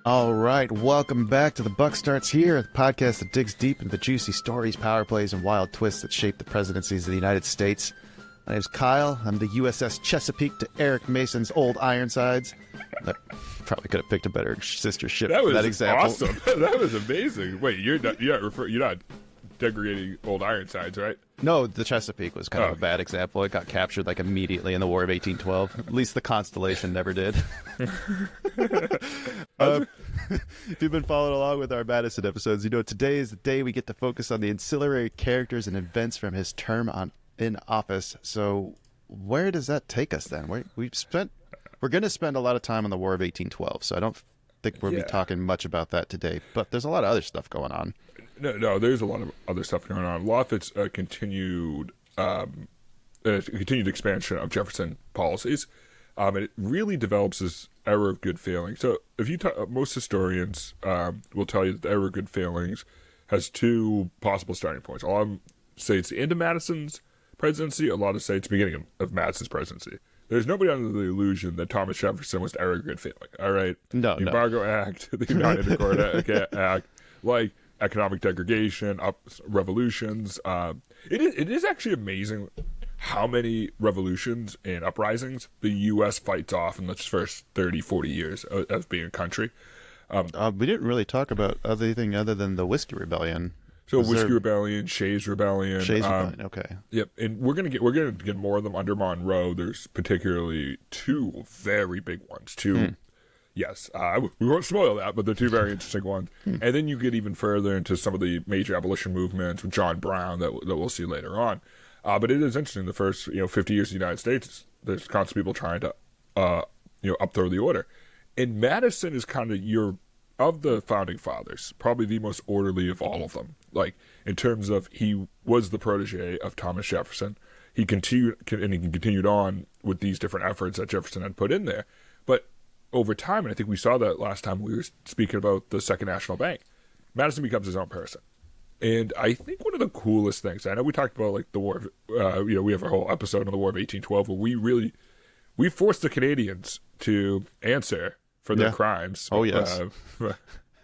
All right, welcome back to The Buck Starts Here, the podcast that digs deep into the juicy stories, power plays, and wild twists that shape the presidencies of the United States. My name's Kyle. I'm the USS Chesapeake to Eric Mason's Old Ironsides. I probably could have picked a better sister ship for that example. Awesome. That was amazing. Wait, you're not degrading Old Ironsides, right? No, the Chesapeake was kind of a bad example. It got captured like immediately in the War of 1812. At least the Constellation never did. If you've been following along with our Madison episodes, you know today is the day we get to focus on the ancillary characters and events from his term in office. So where does that take us then? We're going to spend a lot of time on the War of 1812, so I don't think we'll be talking much about that today. But there's a lot of other stuff going on. No, there's a lot of other stuff going on. A lot of it's continued expansion of Jefferson policies. And it really develops this era of good feeling. So if you most historians will tell you that the era of good feelings has two possible starting points. A lot of them say it's the end of Madison's presidency. A lot of say it's the beginning of Madison's presidency. There's nobody under the illusion that Thomas Jefferson was the era of good feeling. All right? No. The Embargo Act, the Non-Intercourse Act, like economic degradation, revolutions. It is actually amazing how many revolutions and uprisings the U.S. fights off in the first 30, 40 years of being a country. We didn't really talk about anything other than the Whiskey Rebellion. So Whiskey Rebellion, Shays Rebellion. Okay. Yep, and we're gonna get more of them under Monroe. There's particularly two very big ones. Yes, we won't spoil that, but they're two very interesting ones. And then you get even further into some of the major abolition movements with John Brown that we'll see later on. But it is interesting. The first 50 years of the United States, there's constantly people trying to upthrow the order. And Madison is kind of the founding fathers, probably the most orderly of all of them. Like in terms of he was the protege of Thomas Jefferson. He continued on with these different efforts that Jefferson had put in there. But over time, and I think we saw that last time we were speaking about the Second National Bank, Madison becomes his own person. And I think one of the coolest things, I know we talked about like the war of, we have a whole episode on the War of 1812 where we forced the Canadians to answer for their crimes. Oh, yes.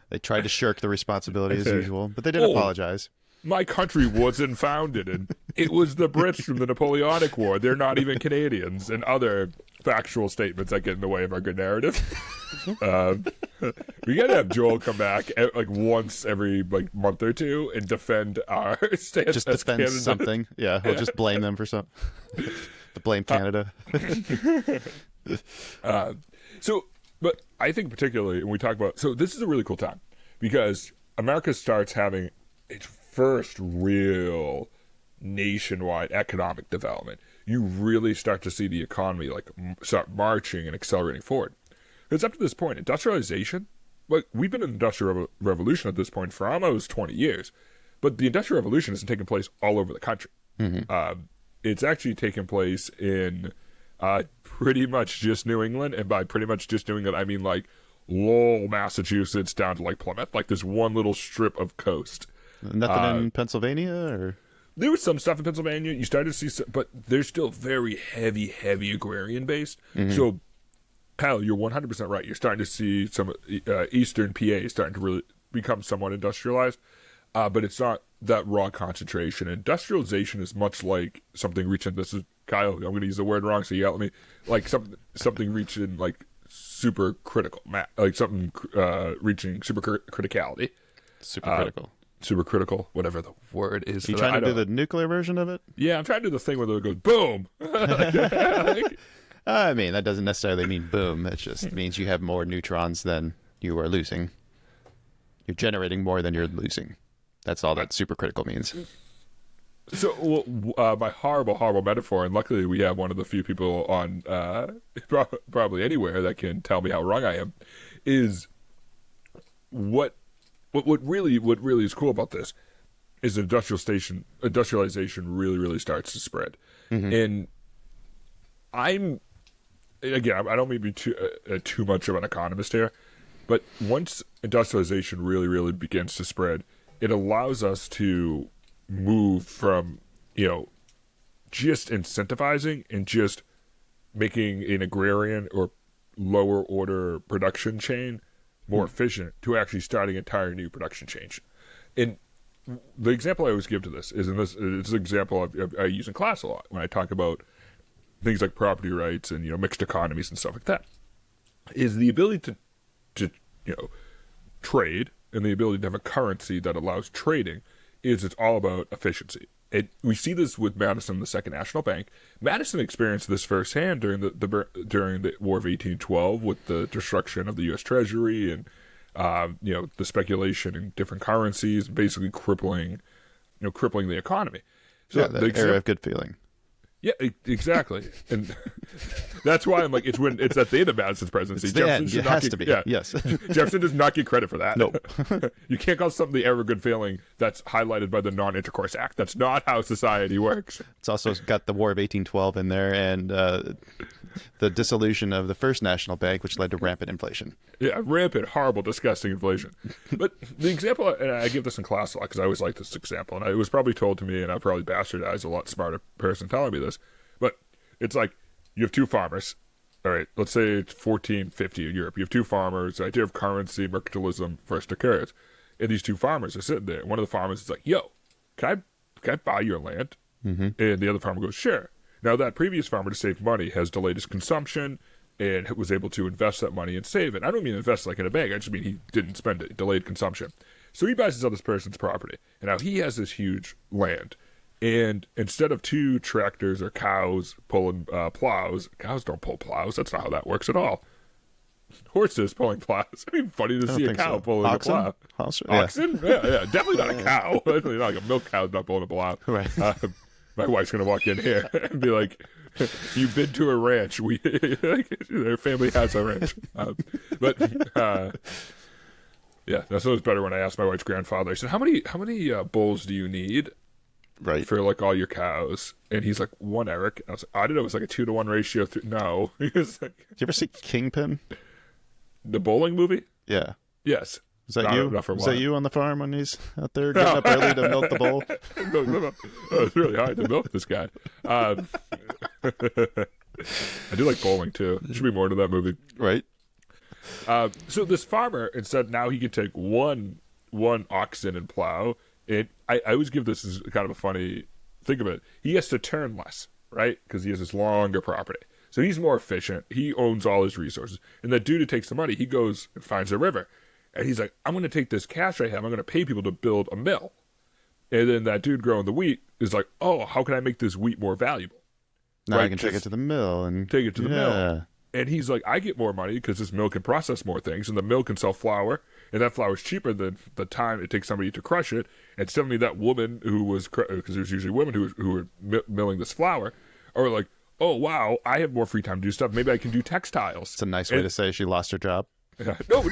They tried to shirk the responsibility as usual, but they did apologize. My country wasn't founded, and it was the Brits from the Napoleonic War. They're not even Canadians, and other factual statements that get in the way of our good narrative. We gotta have Joel come back like once every month or two and defend our stance. Just defend Canada. Something. Yeah, we'll just blame them for something. Blame Canada. But I think particularly when we talk about, so this is a really cool time because America starts having its first real nationwide economic development. You really start to see the economy start marching and accelerating forward. Because up to this point, industrialization, we've been in the Industrial Revolution at this point for almost 20 years, but the Industrial Revolution hasn't taken place all over the country. Mm-hmm. It's actually taken place in pretty much just New England, and by pretty much just New England, I mean Lowell, Massachusetts down to Plymouth, this one little strip of coast. Nothing in Pennsylvania, or there was some stuff in Pennsylvania. You started to see, but they're still very heavy agrarian based. Mm-hmm. So, Kyle, you're 100% right. You're starting to see some eastern PA starting to really become somewhat industrialized, but it's not that raw concentration. Industrialization is much like something reaching. This is Kyle. I'm going to use the word wrong, so yell at me. Something reaching super critical, something reaching super criticality. Super critical. Super critical, whatever the word is. Are you trying to do the nuclear version of it? Yeah, I'm trying to do the thing where it goes boom. I mean, that doesn't necessarily mean boom. It just means you have more neutrons than you are losing. You're generating more than you're losing. That's all that supercritical means. So, my horrible metaphor, and luckily we have one of the few people on probably anywhere that can tell me how wrong I am, is what really is cool about this is industrialization really starts to spread. Mm-hmm. And I don't mean to be too much of an economist here, but once industrialization really begins to spread, it allows us to move from, just incentivizing and just making an agrarian or lower order production chain more efficient, to actually starting an entire new production change. And the example I always give to this is, it's an example I use in class a lot when I talk about things like property rights and, mixed economies and stuff like that, is the ability to trade, and the ability to have a currency that allows trading. It's all about efficiency. We see this with Madison, the Second National Bank. Madison experienced this firsthand during the War of 1812 with the destruction of the U.S. Treasury and the speculation in different currencies, basically crippling the economy. So the era of good feeling. Yeah, exactly, and that's why I'm like, it's at the end of Madison's presidency. It's the end. It has to be. Yeah. Yes. Jefferson does not get credit for that. No. You can't call something the era of good feeling that's highlighted by the Non-Intercourse Act. That's not how society works. It's also got the War of 1812 in there, and the dissolution of the First National Bank, which led to rampant inflation. Yeah, rampant, horrible, disgusting inflation. But the example, and I give this in class a lot because I always like this example, and it was probably told to me, and I probably bastardized a lot smarter person telling me this, but it's like, you have two farmers. All right, let's say it's 1450 in Europe. You have two farmers. The idea of currency, mercantilism first occurs. And these two farmers are sitting there. One of the farmers is like, yo, can I buy your land? Mm-hmm. And the other farmer goes, sure. Now, that previous farmer, to save money, has delayed his consumption and was able to invest that money and save it. I don't mean invest like in a bank. I just mean he didn't spend it, delayed consumption. So he buys this other person's property. And now he has this huge land. And instead of two tractors or cows pulling plows, cows don't pull plows. That's not how that works at all. Horses pulling plows. I mean, funny to see a cow pulling a plow. Oxen? Yeah. Definitely not a cow. Definitely not like a milk cow's not pulling a plow. Right. My wife's going to walk in here and be like, you've been to a ranch. Their family has a ranch. Yeah, that's always better when I asked my wife's grandfather. I said, how many bulls do you need? Right. For like all your cows? And he's like, one, Eric. And I was like, I didn't know it was like a 2-to-1 ratio. No. He was like, did you ever see Kingpin? The bowling movie? Yeah. Yes. Is that you? Is that you on the farm when he's out there getting up early to milk the bull? No. Oh, it's really hard to milk this guy. I do like bowling too. There should be more to that movie. Right. So this farmer, instead, now he can take one oxen and plow. And I always give this as kind of a funny think of it. He has to turn less, right? Because he has this longer property. So he's more efficient. He owns all his resources. And that dude who takes the money, he goes and finds a river. And he's like, I'm going to take this cash I have. I'm going to pay people to build a mill. And then that dude growing the wheat is like, oh, how can I make this wheat more valuable? Now right? I can take it to the mill. Take it to the mill. And he's like, I get more money because this mill can process more things. And the mill can sell flour. And that flour is cheaper than the time it takes somebody to crush it. And suddenly that woman who was, because there's usually women who were milling this flour, are like, oh, wow, I have more free time to do stuff. Maybe I can do textiles. It's a nice way to say she lost her job. No.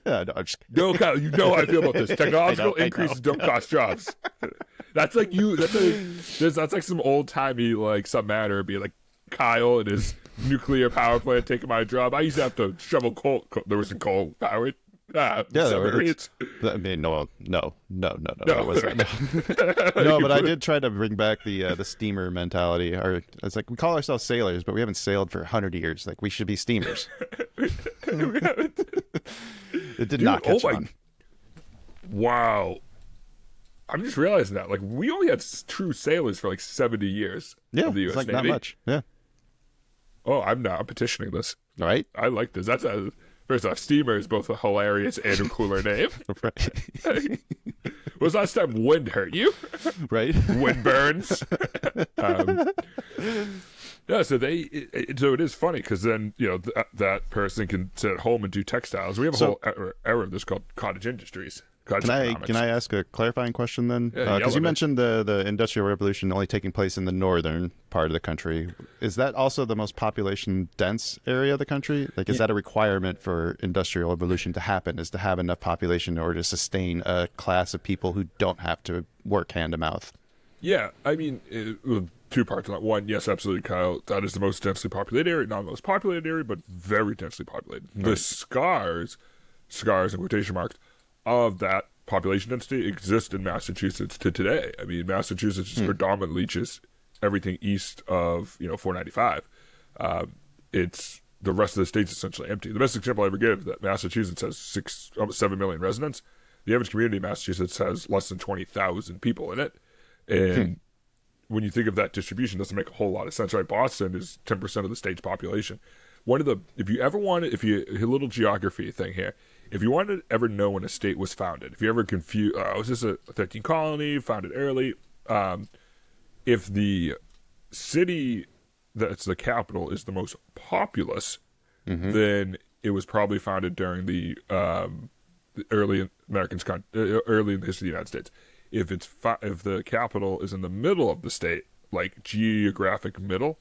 Yeah, No, Kyle, you know how I feel about this. Technological increases don't cost jobs. That's like that's like some old-timey, like, submariner be like, Kyle and his nuclear power plant taking my job. I used to have to shovel coal. There was some coal powered. I mean, no, it wasn't. No, but I did try to bring back the steamer mentality. Or it's like, we call ourselves sailors, but we haven't sailed for 100 years. Like, we should be steamers. It did not catch on. Wow. I'm just realizing that. Like, we only had true sailors for like 70 years. Yeah, of the US it's like Navy. Not much. Yeah. Oh, I'm petitioning this. All right. I like this. First off, steamer is both a hilarious and a cooler name. Right. Was last time wind hurt you? Right. Wind burns. Yeah, so it is funny because then that person can sit at home and do textiles. We have a whole era of this called cottage industries. Can I ask a clarifying question then? Because you mentioned the Industrial Revolution only taking place in the northern part of the country. Is that also the most population dense area of the country? Like, is that a requirement for Industrial Revolution to happen? Is to have enough population in order to sustain a class of people who don't have to work hand to mouth? Yeah, I mean, two parts on that. One, yes, absolutely, Kyle. That is the most densely populated area. Not the most populated area, but very densely populated. Right. The scars in quotation marks, of that population density exist in Massachusetts to today. I mean, Massachusetts is predominantly just everything east of 495. It's the rest of the state's essentially empty. The best example I ever give, that Massachusetts has almost 7 million residents. The average community in Massachusetts has less than 20,000 people in it. And when you think of that distribution, it doesn't make a whole lot of sense, right? Boston is 10% of the state's population. A little geography thing here. If you wanted to ever know when a state was founded, if you ever confused, was this a 13th colony, founded early? If the city that's the capital is the most populous, then it was probably founded during the early in the history of the United States. If the capital is in the middle of the state, like geographic middle,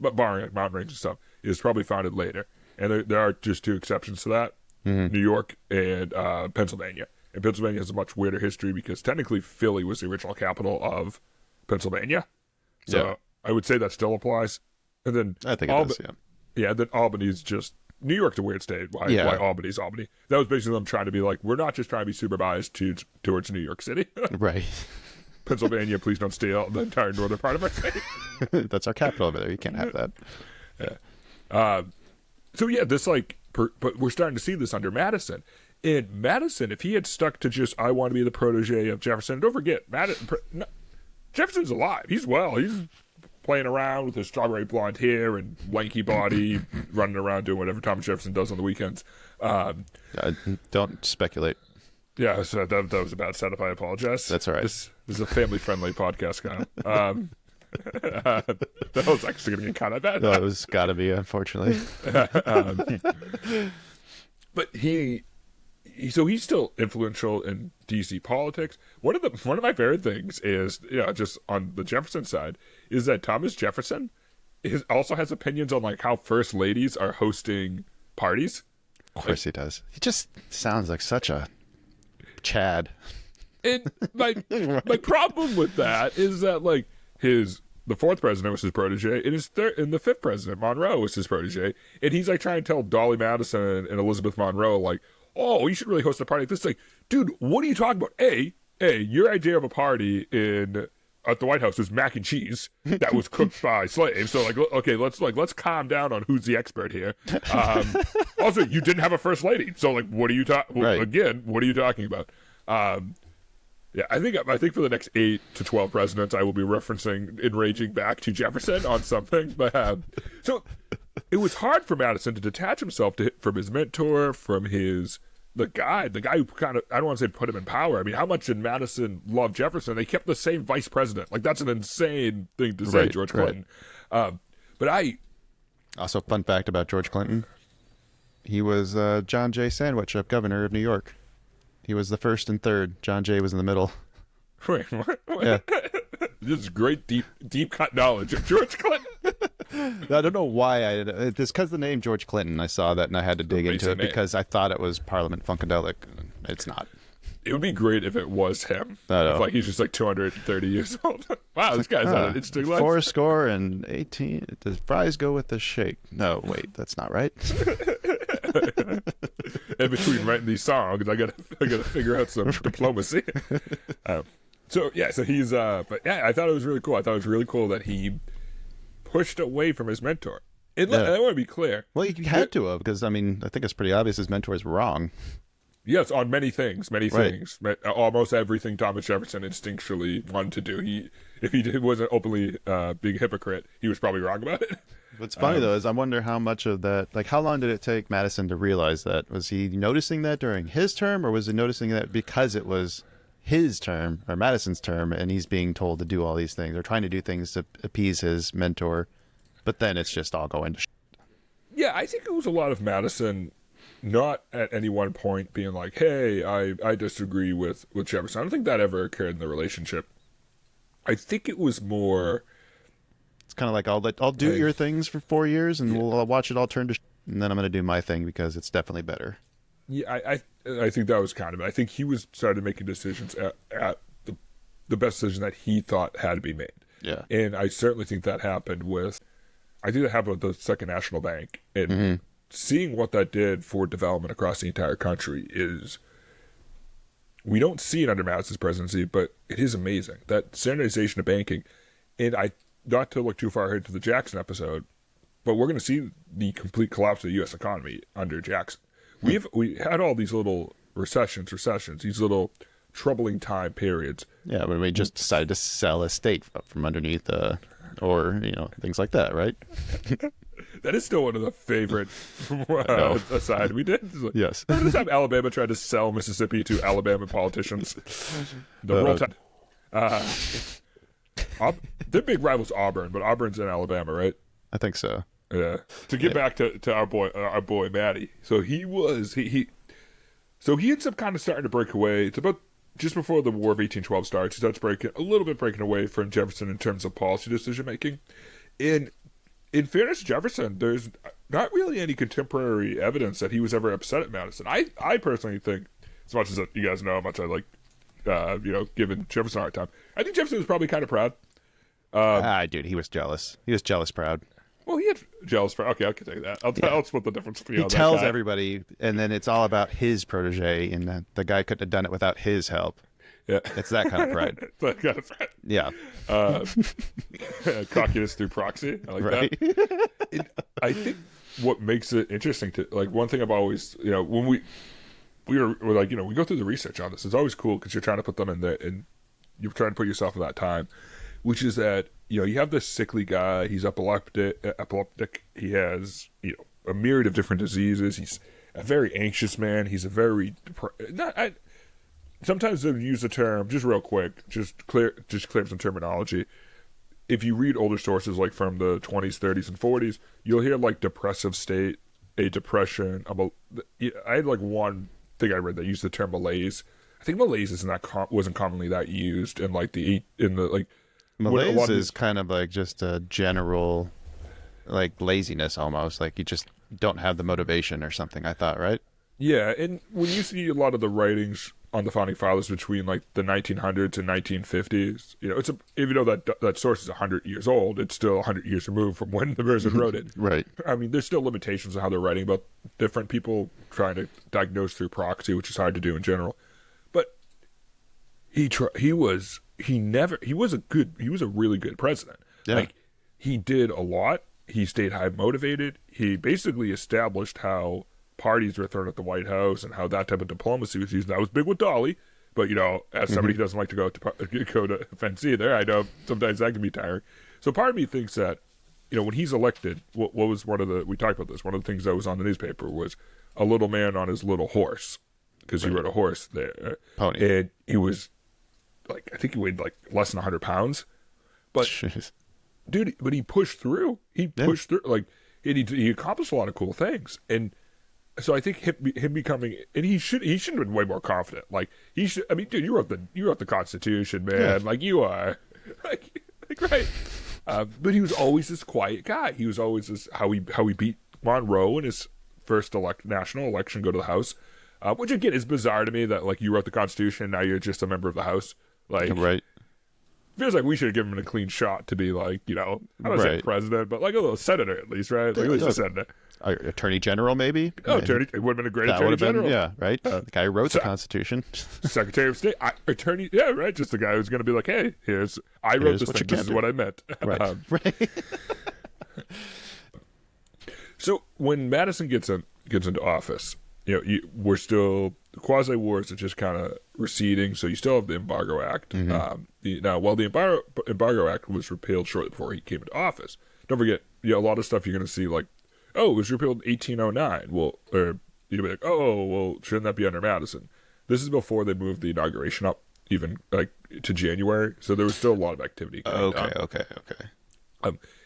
but barring like mountain range and stuff, is probably founded later. And there are just two exceptions to that: New York and Pennsylvania. And Pennsylvania has a much weirder history because technically Philly was the original capital of Pennsylvania. So I would say that still applies. And then I think it does. Yeah. Then Albany's just New York's a weird state. Why Albany's Albany? That was basically them trying to be like, we're not just trying to be super biased towards New York City. Right. Pennsylvania, please don't steal the entire northern part of our state. That's our capital over there. You can't have that. Yeah. But we're starting to see this under Madison. And Madison, if he had stuck to just, I want to be the protege of Jefferson, don't forget, Jefferson's alive. He's playing around with his strawberry blonde hair and lanky body, running around doing whatever Thomas Jefferson does on the weekends. Don't speculate. Yeah, so that was a bad setup. I apologize. That's all right. This is a family-friendly podcast, Kyle. That was actually going to get kind of bad. No, it was got to be, unfortunately. But so he's still influential in DC politics. One of my favorite things is, just on the Jefferson side, is that Thomas Jefferson also has opinions on like how first ladies are hosting parties. Of course he does. He just sounds like such a Chad. And my problem with that is that like the fourth president was his protege, and the fifth president, Monroe, was his protege, and he's like trying to tell Dolly Madison and Elizabeth Monroe like, oh, you should really host a party like this. Like, dude, what are you talking about? Your idea of a party at the White House was mac and cheese that was cooked by slaves. So like, okay, let's calm down on who's the expert here. Also, you didn't have a first lady, so like, what are you talking? Right. Again, what are you talking about? Yeah, I think for the next 8 to 12 presidents, I will be referencing enraging back to Jefferson on something. But so it was hard for Madison to detach himself from his mentor, from the guy who kind of, I don't want to say put him in power. I mean, how much did Madison love Jefferson? They kept the same vice president. Like, that's an insane thing to say, Right, George Clinton. But also, fun fact about George Clinton: he was John J. Sandwich, governor of New York. He was the first and third. John Jay was in the middle. Wait, what? Yeah. This is great, deep cut knowledge of George Clinton. I don't know why it's because the name George Clinton. I saw that and I had to dig into it because I thought it was Parliament Funkadelic. It's not. It would be great if it was him. If, like, he's just like 230 years old. Wow, this guy's had an interesting life. 418. Does fries go with the shake? No, wait, that's not right. In between writing these songs, I gotta figure out some diplomacy. So he's but yeah, I thought it was really cool. I thought it was really cool that he pushed away from his mentor. And I want to be clear. Well, he had to have, because I mean, I think it's pretty obvious his mentor is wrong. Yes, on many things. Almost everything Thomas Jefferson instinctually wanted to do. If he wasn't openly being a hypocrite, he was probably wrong about it. What's funny, though, is I wonder how much of that, like, how long did it take Madison to realize that? Was he noticing that during his term, or was he noticing that because it was his term, or Madison's term, and he's being told to do all these things, or trying to do things to appease his mentor, but then it's just all going to Yeah, I think it was a lot of Madison not at any one point being like, hey, I disagree with Jefferson. I don't think that ever occurred in the relationship. I think it was more... It's kind of like, I'll do your things for 4 years, and we'll watch it all turn to and then I'm going to do my thing because it's definitely better. Yeah, I think that was kind of it. I think he started making decisions at the best decision that he thought had to be made. Yeah. And I certainly think that happened with the Second National Bank. And seeing what that did for development across the entire country is, we don't see it under Madison's presidency, but it is amazing. That standardization of banking, and not to look too far ahead to the Jackson episode, but we're going to see the complete collapse of the U.S. economy under Jackson. We had all these little recessions, these little troubling time periods. Yeah, when we just decided to sell a state from underneath, or things like that, right? That is still one of the favorite aside we did. Like, Yes. this time Alabama tried to sell Mississippi to Alabama politicians. The world. Their big rival's Auburn, but Auburn's in Alabama, right? I think so. Yeah. To get back to our boy Matty. So he ends up kind of starting to break away. It's about just before the War of 1812 starts. He starts breaking away from Jefferson in terms of policy decision making. And in fairness to Jefferson, there's not really any contemporary evidence that he was ever upset at Madison. I personally think, as much as you guys know how much I like, giving Jefferson a hard time, I think Jefferson was probably kind of proud. Dude, he was jealous. He was jealous proud. Well, he had jealous proud. Okay, I can take that. I'll split the difference between He tells everybody, and then it's all about his protege, and the guy couldn't have done it without his help. Yeah. It's that kind of pride. That kind of pride. Yeah. Cockiness through proxy. I like that. I think what makes it interesting one thing I've always, when we go through the research on this, it's always cool because you're trying to put them in there and you're trying to put yourself in that time, which is that, you have this sickly guy, he's epileptic, he has, a myriad of different diseases, he's a very anxious man, he's a very, sometimes they'll use the term, just real quick, just clear some terminology. If you read older sources like from the 20s, 30s, and 40s, you'll hear like depressive state, a depression. I had like one thing I read that used the term malaise. I think malaise wasn't commonly that used in malaise is kind of like just a general like laziness almost, like you just don't have the motivation or something, I thought, right? Yeah, and when you see a lot of the writings on the founding fathers between like the 1900s and 1950s, even though that source is 100 years old, it's still 100 years removed from when the person wrote it. Right. I mean, there's still limitations on how they're writing about different people trying to diagnose through proxy, which is hard to do in general. But he was a really good president. Yeah. Like, he did a lot. He stayed high motivated. He basically established how parties were thrown at the White House and how that type of diplomacy was used. That was big with Dolly, but as somebody who doesn't like to go to offense either, I know sometimes that can be tiring. So part of me thinks that, when he's elected, what was we talked about this, one of the things that was on the newspaper was a little man on his little horse, because he rode a horse there. Pony. And he was I think he weighed less than 100 pounds. But, Jeez. Dude, but he pushed through. He he accomplished a lot of cool things. And so I think him becoming, and he should have been way more confident. He should. I mean, dude, you wrote the Constitution, man. Yeah. You are, right. But he was always this quiet guy. He was always this how he beat Monroe in his first national election, go to the House, which again is bizarre to me that you wrote the Constitution and now you're just a member of the House. Right. Feels like we should have given him a clean shot to be I don't say president, but a little senator at least, right? At least a senator. Attorney General, maybe? Attorney. It would have been a great attorney general. Yeah, right? The guy who wrote the Constitution. Secretary of State. Attorney. Yeah, right. Just the guy who's going to be like, hey, I wrote this thing. This is what I meant. Right. Right. So when Madison gets into office, we're still, the quasi-wars are just kind of receding, so you still have the Embargo Act. Now, while the Embargo Act was repealed shortly before he came into office, don't forget, a lot of stuff you're going to see it was repealed in 1809. Well, or you'll be like, shouldn't that be under Madison? This is before they moved the inauguration up even to January, so there was still a lot of activity going on. Okay.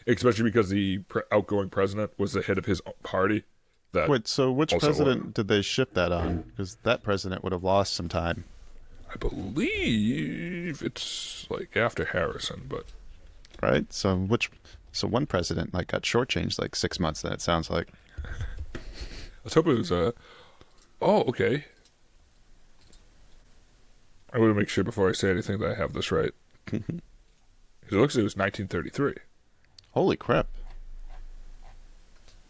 Especially because the outgoing president was the head of his party. Wait, so which president did they shift that on? Because that president would have lost some time. I believe it's after Harrison, but right. So one president got shortchanged 6 months. Then it sounds like. Let's hope it was okay. I want to make sure before I say anything that I have this right. It looks like it was 1933. Holy crap!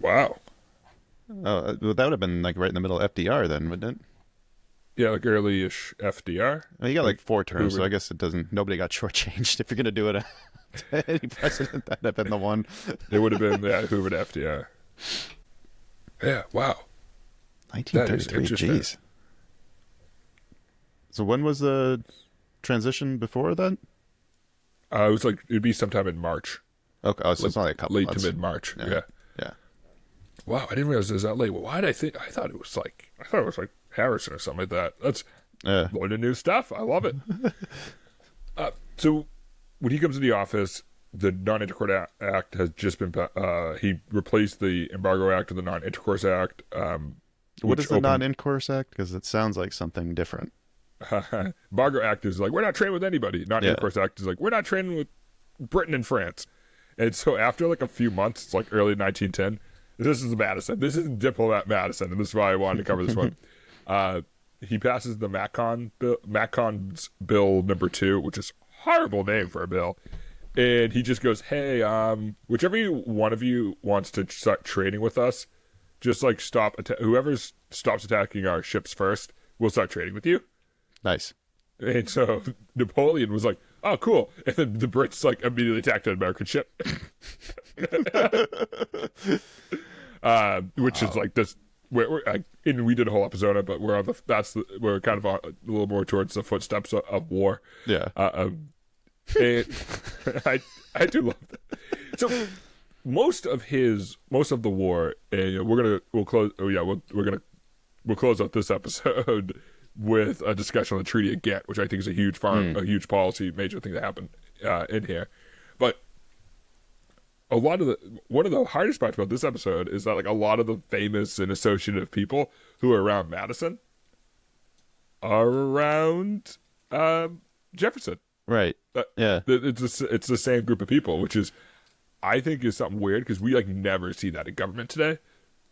Wow. That would have been right in the middle of FDR then, wouldn't it? Yeah, early-ish FDR. Well, you got 4 terms, so I guess it doesn't. Nobody got shortchanged if you're going to do it Any president, that'd have been the one. It would have been Hoover to FDR. Yeah, wow. 1933, jeez. So when was the transition before then? It was like, it'd be sometime in March. Okay, so it's only a couple late months. to mid-March. Yeah. Wow, I didn't realize it was that late. Well, why did I think? I thought it was like Harrison or something like that. That's learning new stuff. I love it. So when he comes to the office, the Non-Intercourse Act has just been. He replaced the Embargo Act with the Non-Intercourse Act. What is the Non-Intercourse Act? Because it sounds like something different. Embargo Act is like, we're not trading with anybody. Non-Intercourse Act is like, we're not trading with Britain and France. And so after like a few months, it's like early 1910. This is Madison. This is Diplomat Madison, and this is why I wanted to cover this one. He passes the Maccon's Bill number 2, which is a horrible name for a bill. And he just goes, hey, whichever one of you wants to start trading with us, just like whoever stops attacking our ships first, we'll start trading with you. Nice. And so Napoleon was like, oh, cool. And then the Brits like immediately attacked an American ship. Which is like this. And we did a whole episode on it, but we're kind of a little more towards the footsteps of war. Yeah. And I do love that. So most of the war, and we'll close out this episode with a discussion on the Treaty of Ghent, which I think is a huge policy major thing that happened in here. But one of the hardest parts about this episode is that like a lot of the famous and associative people who are around Madison are around Jefferson. Right. Yeah. It's the same group of people, which is I think is something weird because we like never see that in government today,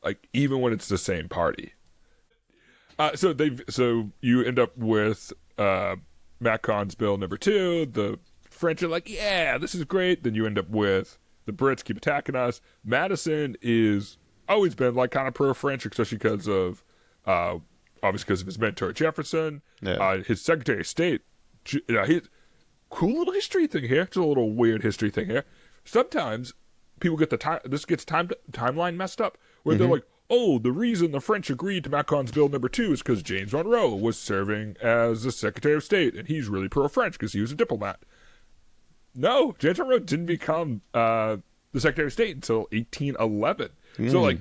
like even when it's the same party. So you end up with Maccon's Bill number 2. The French are like, yeah, this is great. Then you end up with the Brits keep attacking us. Madison is always been like kind of pro-French, especially because of obviously because of his mentor Jefferson. Yeah. His Secretary of State. Cool little history thing here. It's a little weird history thing here. Sometimes people get timeline messed up where they're like, oh, the reason the French agreed to Maccon's Bill number 2 is because James Monroe was serving as the Secretary of State, and he's really pro-French because he was a diplomat. No, James Monroe didn't become the Secretary of State until 1811. So, like,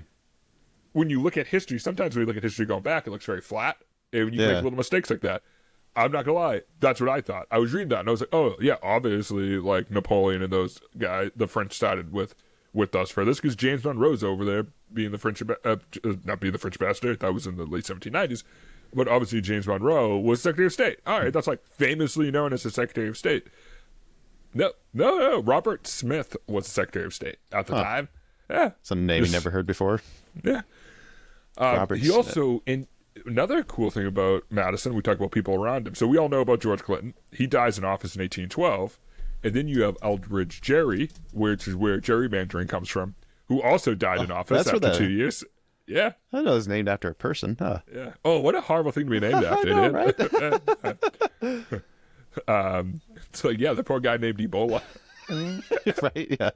when you look at history, sometimes when you look at history going back, it looks very flat, and when you make little mistakes like that, I'm not gonna lie, that's what I thought. I was reading that, and I was like, oh, yeah, obviously, like, Napoleon and those guys, the French sided with us for this, because James Monroe's over there being the French, not being the French ambassador, that was in the late 1790s, but obviously James Monroe was Secretary of State. All right, that's like famously known as the Secretary of State. No, Robert Smith was the Secretary of State at the time. Yeah. It's a name you never heard before. Yeah. He Smith. Also, in another cool thing about Madison, we talk about people around him. So we all know about George Clinton. He dies in office in 1812. And then you have Eldridge Gerry, which is where gerrymandering comes from, who also died in office after 2 years. Yeah. I know it's named after a person, huh? Yeah. Oh, what a horrible thing to be named after. I know, right? So, yeah, the poor guy named Ebola. Right, yeah.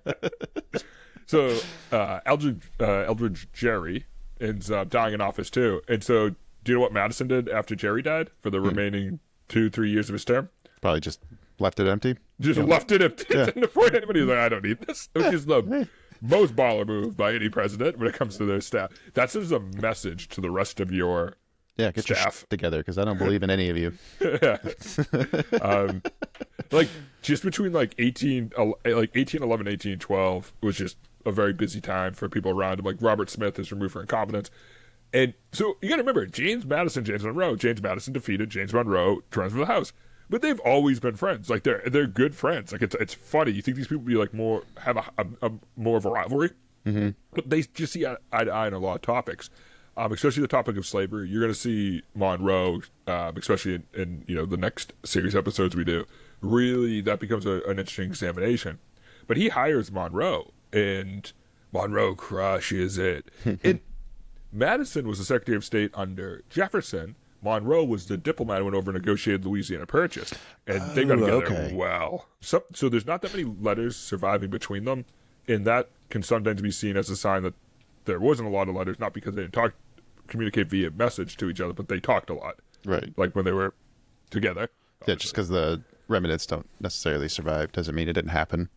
So, Eldridge Gerry ends up dying in office, too. And so, do you know what Madison did after Gerry died for the remaining 2-3 years of his term? Probably just left it empty. Left it empty. Didn't afford anybody. Like, I don't need this. Which is the most baller move by any president when it comes to their staff. That's just a message to the rest of your get staff. your shit together, because I don't believe in any of you. Yeah. Like just between like 1811, 1812 was just a very busy time for people around him. Like Robert Smith is removed for incompetence. And so you got to remember, James Madison defeated James Monroe, runs for the House. But they've always been friends. Like they're good friends. Like it's funny. You think these people be like have a more of a rivalry, but they just see eye to eye on a lot of topics, especially the topic of slavery. You're going to see Monroe, especially in the next series episodes we do. Really, that becomes an interesting examination. But he hires Monroe, and Monroe crushes it. And Madison was the Secretary of State under Jefferson. Monroe was the diplomat who went over and negotiated the Louisiana Purchase, and they got together well. So there's not that many letters surviving between them, and that can sometimes be seen as a sign that there wasn't a lot of letters, not because they didn't communicate via message to each other, but they talked a lot. Right. Like when they were together. Yeah, just because the remnants don't necessarily survive doesn't mean it didn't happen.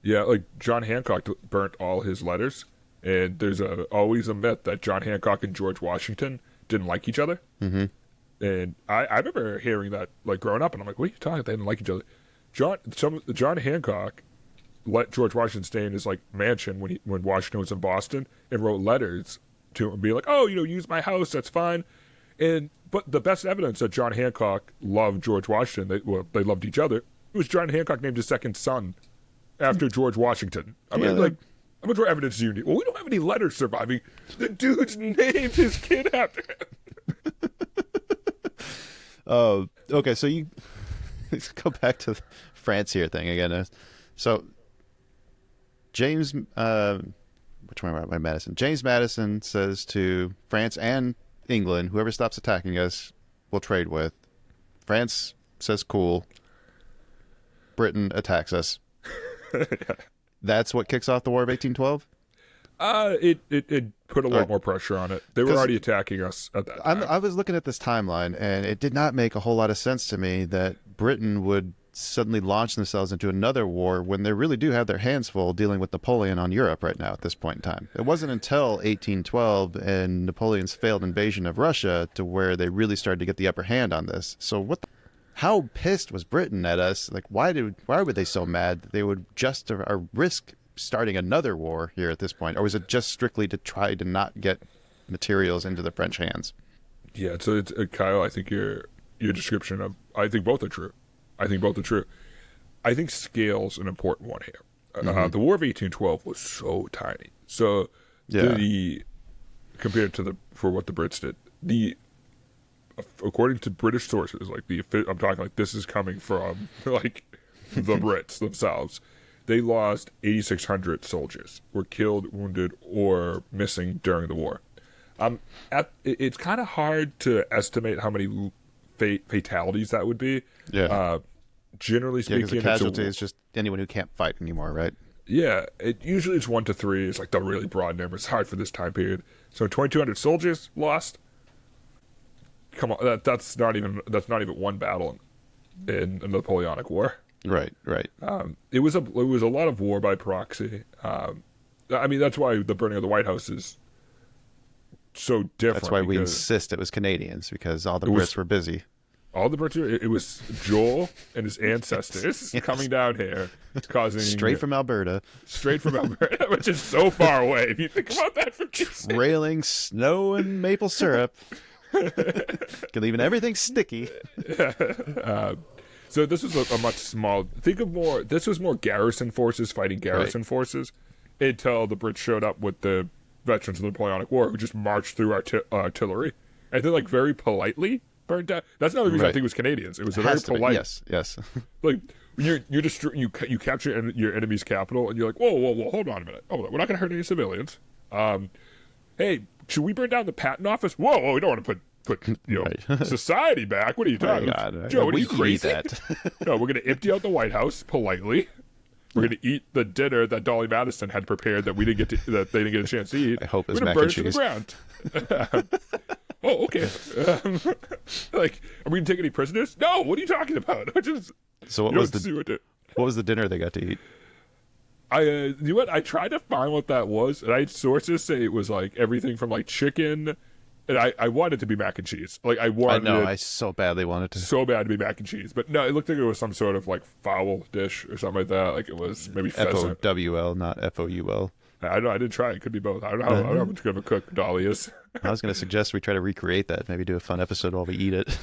Yeah, like John Hancock burnt all his letters, and there's always a myth that John Hancock and George Washington didn't like each other. Mm-hmm. And I remember hearing that, like, growing up, and I'm like, what are you talking about? They didn't like each other. John Hancock let George Washington stay in his, like, mansion when Washington was in Boston and wrote letters to him being like, oh, use my house, that's fine. But the best evidence that John Hancock loved George Washington, they loved each other, it was John Hancock named his second son after George Washington. I mean, like, how much more evidence do you need? Well, we don't have any letters surviving. The dude's named his kid after him. Okay, so let's go back to the France here thing again. So James, which one am I? Madison. James Madison says to France and England, whoever stops attacking us, we'll trade with. France says cool. Britain attacks us. That's what kicks off the War of 1812? It put a lot more pressure on it. They were already attacking us at that time. I was looking at this timeline, and it did not make a whole lot of sense to me that Britain would suddenly launch themselves into another war when they really do have their hands full dealing with Napoleon on Europe right now at this point in time. It wasn't until 1812 and Napoleon's failed invasion of Russia to where they really started to get the upper hand on this. So how pissed was Britain at us? Like, why were they so mad that they would just risk starting another war here at this point? Or was it just strictly to try to not get materials into the French hands? Yeah, so it's Kyle, I think your description of, I think both are true. I think scale's an important one here. The War of 1812 was so tiny. So compared to for what the Brits did, according to British sources, like I'm talking like this is coming from like the Brits themselves, they lost 8,600 soldiers, were killed, wounded, or missing during the war. It's kind of hard to estimate how many fatalities that would be. Yeah. Generally speaking, because a casualty is just anyone who can't fight anymore, right? Yeah. Usually it's 1 to 3. It's like the really broad number. It's hard for this time period. So 2,200 soldiers lost. Come on, that's not even one battle in the Napoleonic War. Right. It was a lot of war by proxy. I mean, that's why the burning of the White House is so different. That's why we insist it was Canadians, because all the Brits were busy. All the Brits, it was Joel and his ancestors coming down here, causing straight from Alberta, which is so far away. If you think about that, from railing snow and maple syrup, leaving everything sticky. So this was a much small. This was more garrison forces fighting garrison forces until the Brits showed up with the veterans of the Napoleonic War, who just marched through artillery, and then like very politely burned down. That's another reason I think it was Canadians. It was a very polite. Yes. Like you capture your enemy's capital, and you're like, whoa, hold on a minute. Oh, we're not going to hurt any civilians. Hey, should we burn down the patent office? Whoa, we don't want to put society back. What are you talking about? Joe, what are you crazy? No, we're going to empty out the White House politely. We're going to eat the dinner that Dolly Madison had prepared that they didn't get a chance to eat. I hope it's mac and cheese. We're going to burn it to the ground. Oh, okay. Like, are we going to take any prisoners? No, what are you talking about? So what was the dinner they got to eat? You know what? I tried to find what that was, and I had sources say it was like everything from like chicken, and I wanted it to be mac and cheese. Like I so badly wanted to. So bad to be mac and cheese, but no, it looked like it was some sort of like fowl dish or something like that. Like it was maybe pheasant. FOWL, not FOUL. I don't know. I did try. It could be both. I don't know how much good of a cook Dolly is. I was going to suggest we try to recreate that. Maybe do a fun episode while we eat it.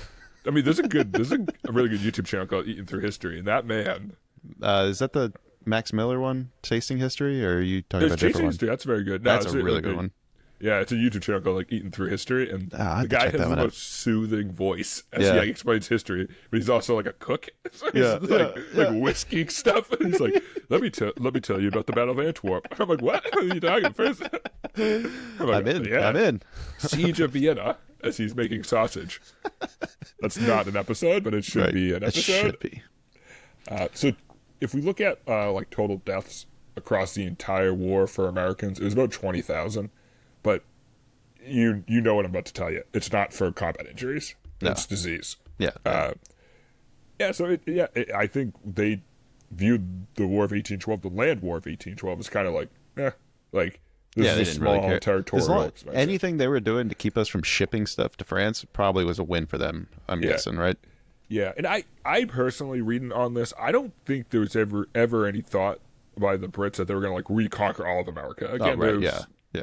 I mean, there's a really good YouTube channel called Eating Through History, and that man. Is that the Max Miller one, Tasting History, or are you talking about a different one? History. That's very good. No, that's a really good one. Yeah, it's a YouTube channel called like Eating Through History, and the guy has the most soothing voice as he explains history, but he's also like a cook. So he's like whisking stuff, and he's like, "Let me tell you about the Battle of Antwerp." I'm like, "What? What are you talking first?" I'm in. Siege of Vienna. as he's making sausage. That's not an episode, but it should be an episode. It should be. So if we look at like total deaths across the entire war for Americans, it was about 20,000. But you know what I'm about to tell you. It's not for combat injuries. No. It's disease. Yeah. I think they viewed the War of 1812, the Land War of 1812, as kind of like, this is a small really territorial. Anything they were doing to keep us from shipping stuff to France probably was a win for them, I'm guessing, right? Yeah, and I personally, reading on this, I don't think there was ever any thought by the Brits that they were going to like reconquer all of America. Again,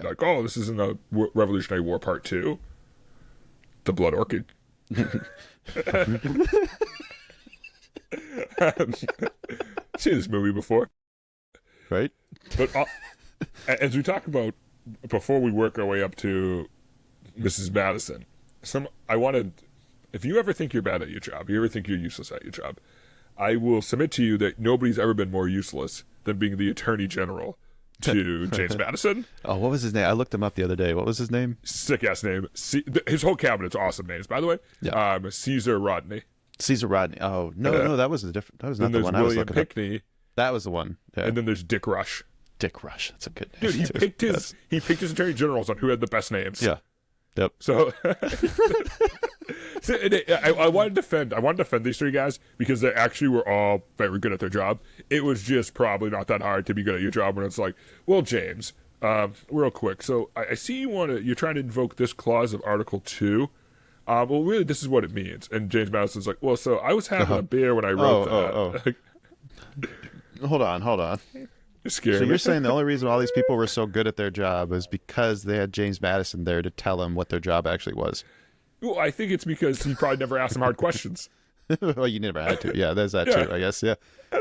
like, oh, this isn't a Revolutionary War Part 2. The Blood Orchid. Seen this movie before. Right? But as we talk about, before we work our way up to Mrs. Madison, if you ever think you're bad at your job, you ever think you're useless at your job, I will submit to you that nobody's ever been more useless than being the Attorney General to James Madison. Oh, what was his name? I looked him up the other day. What was his name? Sick-ass name. His whole cabinet's awesome names, by the way. Yeah. Caesar Rodney. Caesar Rodney. Oh, no, that was a different. That was not the one I was looking at. Pickney. That was the one. Yeah. And then there's Dick Rush. Dick Rush. That's a good name. Dude, he picked his attorney generals on who had the best names. Yeah. Yep. So, I want to defend these three guys because they actually were all very good at their job. It was just probably not that hard to be good at your job when it's like, well, James, real quick. So I see you're trying to invoke this clause of Article 2. Well, really, this is what it means. And James Madison's like, well, so I was having a beer when I wrote that. Hold on. So you're saying the only reason all these people were so good at their job is because they had James Madison there to tell them what their job actually was? Well, I think it's because he probably never asked them hard questions. Well, you never had to. Yeah, there's that too, I guess. Yeah.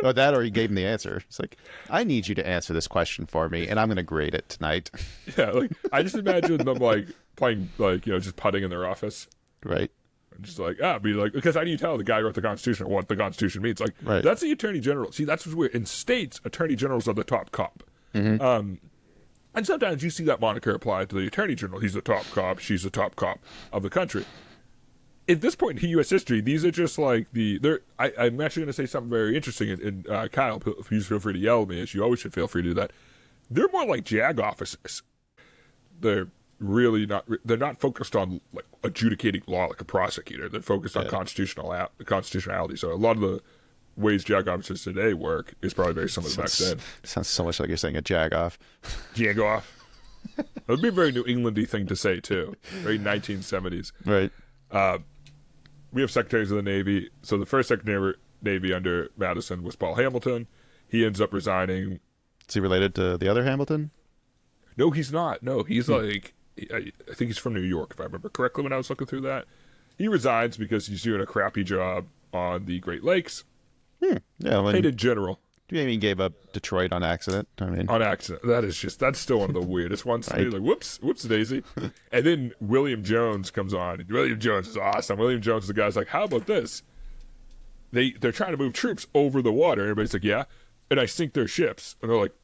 Or that, or he gave him the answer. It's like, I need you to answer this question for me, and I'm going to grade it tonight. Yeah, like, I just imagine them, like, playing, like, just putting in their office. Right. Just like, because how do you tell the guy who wrote the Constitution what the Constitution means? Like, that's the Attorney General. See, that's what's weird. In states, Attorney Generals are the top cop. Mm-hmm. And sometimes you see that moniker applied to the Attorney General. He's the top cop. She's the top cop of the country. At this point in U.S. history, these are just like I'm actually going to say something very interesting. And Kyle, please feel free to yell at me, as you always should feel free to do that. They're more like JAG officers. They're really not. They're not focused on like adjudicating law like a prosecutor. They're focused on constitutionality. So a lot of the ways JAG officers today work is probably very similar back then. Sounds so much like you're saying a jag-off. Jag-off. That would be a very New Englandy thing to say too. Very 1970s. Right. We have secretaries of the Navy. So the first Secretary of the Navy under Madison was Paul Hamilton. He ends up resigning. Is he related to the other Hamilton? No, he's not. No, he's like, I think he's from New York, if I remember correctly when I was looking through that. He resigns because he's doing a crappy job on the Great Lakes. Yeah, hated general. You mean he gave up Detroit on accident? On accident. That's still one of the weirdest ones. Right. Like, whoops daisy. And then William Jones comes on. William Jones is awesome. William Jones is the guy's like, how about this? They're trying to move troops over the water. Everybody's like, yeah. And I sink their ships. And they're like,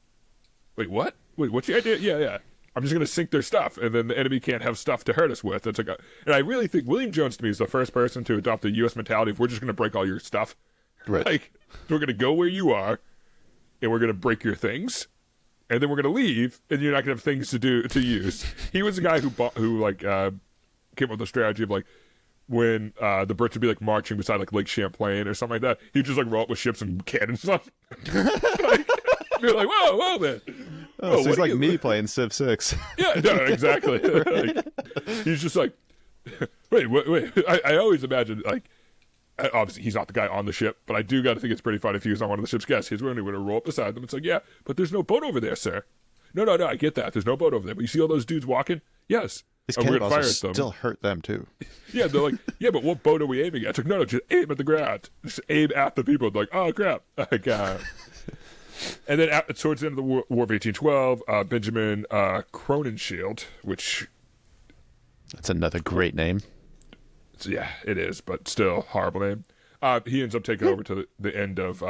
wait, what? Wait, what's the idea? Yeah. I'm just going to sink their stuff, and then the enemy can't have stuff to hurt us with. It's like and I really think William Jones, to me, is the first person to adopt the U.S. mentality of we're just going to break all your stuff. Right. Like, we're going to go where you are, and we're going to break your things, and then we're going to leave, and you're not going to have things to use. He was the guy who came up with the strategy of, like, when the Brits would be, like, marching beside, like, Lake Champlain or something like that, he'd just, like, roll up with ships and cannons and stuff. You're like, whoa, man. Oh, so he's like me playing Civ 6. Yeah, no, exactly. Like, he's just like, wait. I always imagine, like, obviously he's not the guy on the ship, but I do got to think it's pretty funny if he was on one of the ship's guests. He's willing to roll up beside them. It's like, yeah, but there's no boat over there, sir. No, I get that. There's no boat over there. But you see all those dudes walking? Yes. These cannonballs still hurt them, too. Yeah, they're like, yeah, but what boat are we aiming at? It's like, no, just aim at the ground. Just aim at the people. They're like, oh, crap. And then towards the end of the War of 1812, Benjamin Crowninshield, which... That's another great name. Yeah, it is, but still horrible name. He ends up taking over to the end of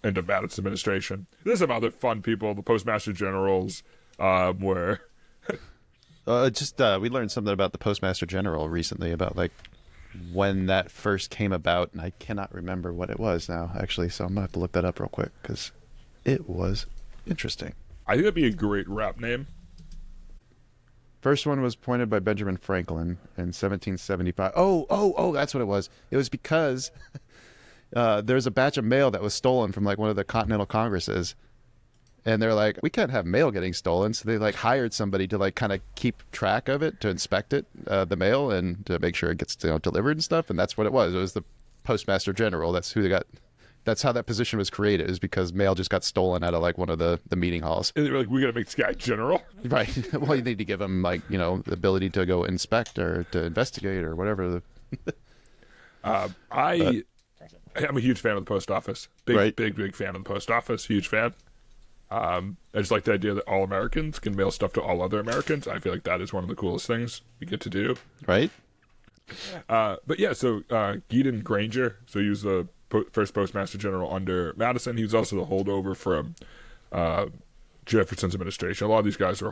Madison's administration. There's some other fun people. The postmaster generals were... Just we learned something about the Postmaster General recently about like when that first came about, and I cannot remember what it was now, actually. So I'm gonna have to look that up real quick because it was interesting. I think that'd be a great rap name. First one was appointed by Benjamin Franklin in 1775. Oh, that's what it was. It was because there's a batch of mail that was stolen from like one of the Continental Congresses. And they're like, we can't have mail getting stolen. So they like hired somebody to like kind of keep track of it, to inspect it, the mail, and to make sure it gets delivered and stuff. And that's what it was. It was the Postmaster General. That's who they got. That's how that position was created, is because mail just got stolen out of like one of the meeting halls. And they were like, we got to make this guy general. Right. Well, you need to give him like, the ability to go inspect or to investigate or whatever. I'm a huge fan of the post office. Big fan of the post office. Huge fan. I just like the idea that all Americans can mail stuff to all other Americans. I feel like that is one of the coolest things you get to do. Right. But yeah, so Gideon Granger, so he was the first Postmaster General under Madison. He was also the holdover from Jefferson's administration. A lot of these guys were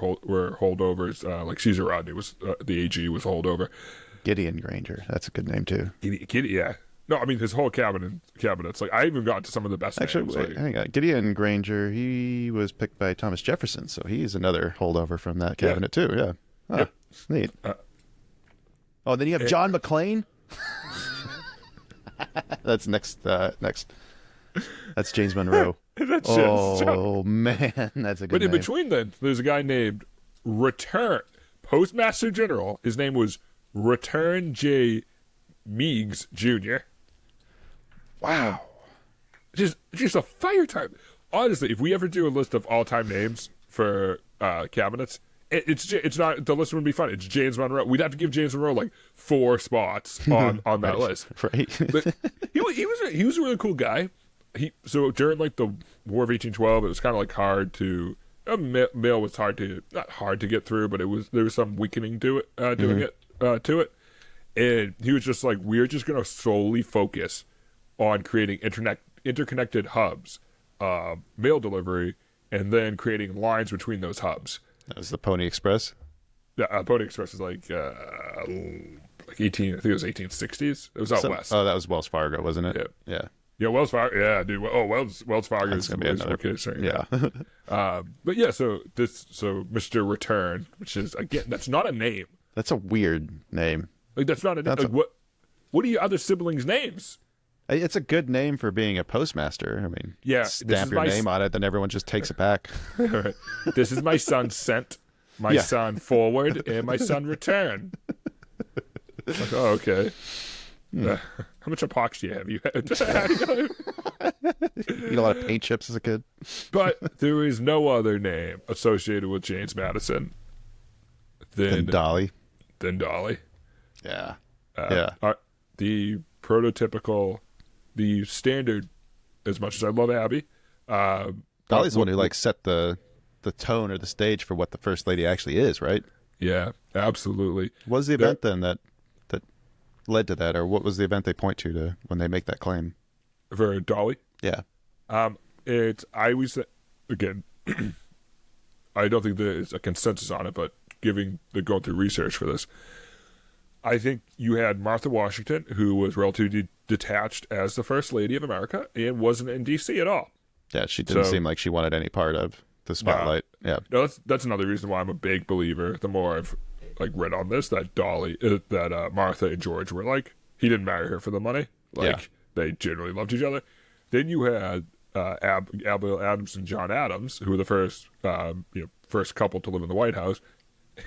holdovers. Like Caesar Rodney was the AG was a holdover. Gideon Granger. That's a good name too. Yeah. No, I mean his whole cabinet's like I even got to some of the best names. Actually, hang on. Gideon Granger, he was picked by Thomas Jefferson, so he's another holdover from that cabinet too. Yeah. Oh, yep. Neat. Then you have John McClane. That's next. That's James Monroe. Man, that's a good name. But in between then, there's a guy named Postmaster General. His name was Return J. Meigs Jr. Wow. Just a fire type. Honestly, if we ever do a list of all-time names for cabinets, it's not, the list wouldn't be fun. It's James Monroe. We'd have to give James Monroe like 4 spots on that list. Right. But he was a really cool guy. So during like the War of 1812, it was kind of like hard to mail was not hard to get through, but there was some weakening to it to it. And he was just like, we're just going to solely focus on creating interconnected hubs, mail delivery, and then creating lines between those hubs. That was the Pony Express? Yeah, Pony Express is like 18, I think it was 1860s. It was out west. Oh, that was Wells Fargo, wasn't it? Yeah. Yeah, Wells Fargo. Yeah, dude. Oh, Wells Fargo is going to be another case. Yeah. But yeah, so Mr. Return, which is, again, that's not a name. That's a weird name. Like, that's not a name. Like, what are your other siblings' names? It's a good name for being a postmaster. I mean, yeah, stamp your name on it, then everyone just takes it back. Right. This is my son sent, my son forward, and my son return. Like, oh, okay. How much epoxy do you have? You eat a lot of paint chips as a kid. But there is no other name associated with James Madison than Dolly. Yeah. Yeah. The prototypical, the standard, as much as I love Abby. Dolly's the one who like set the tone or the stage for what the First Lady actually is, right? Yeah, absolutely. What was the event then that led to that, or what was the event they point to when they make that claim? For Dolly? Yeah. I always, again, I don't think there's a consensus on it, but going through research for this, I think you had Martha Washington, who was relatively detached as the First Lady of America and wasn't in D.C. at all. Yeah, she didn't seem like she wanted any part of the spotlight. Yeah. No, that's another reason why I'm a big believer, the more I've like read on this, that Martha and George were like, he didn't marry her for the money. They generally loved each other. Then you had Abigail Adams and John Adams, who were the first couple to live in the White House.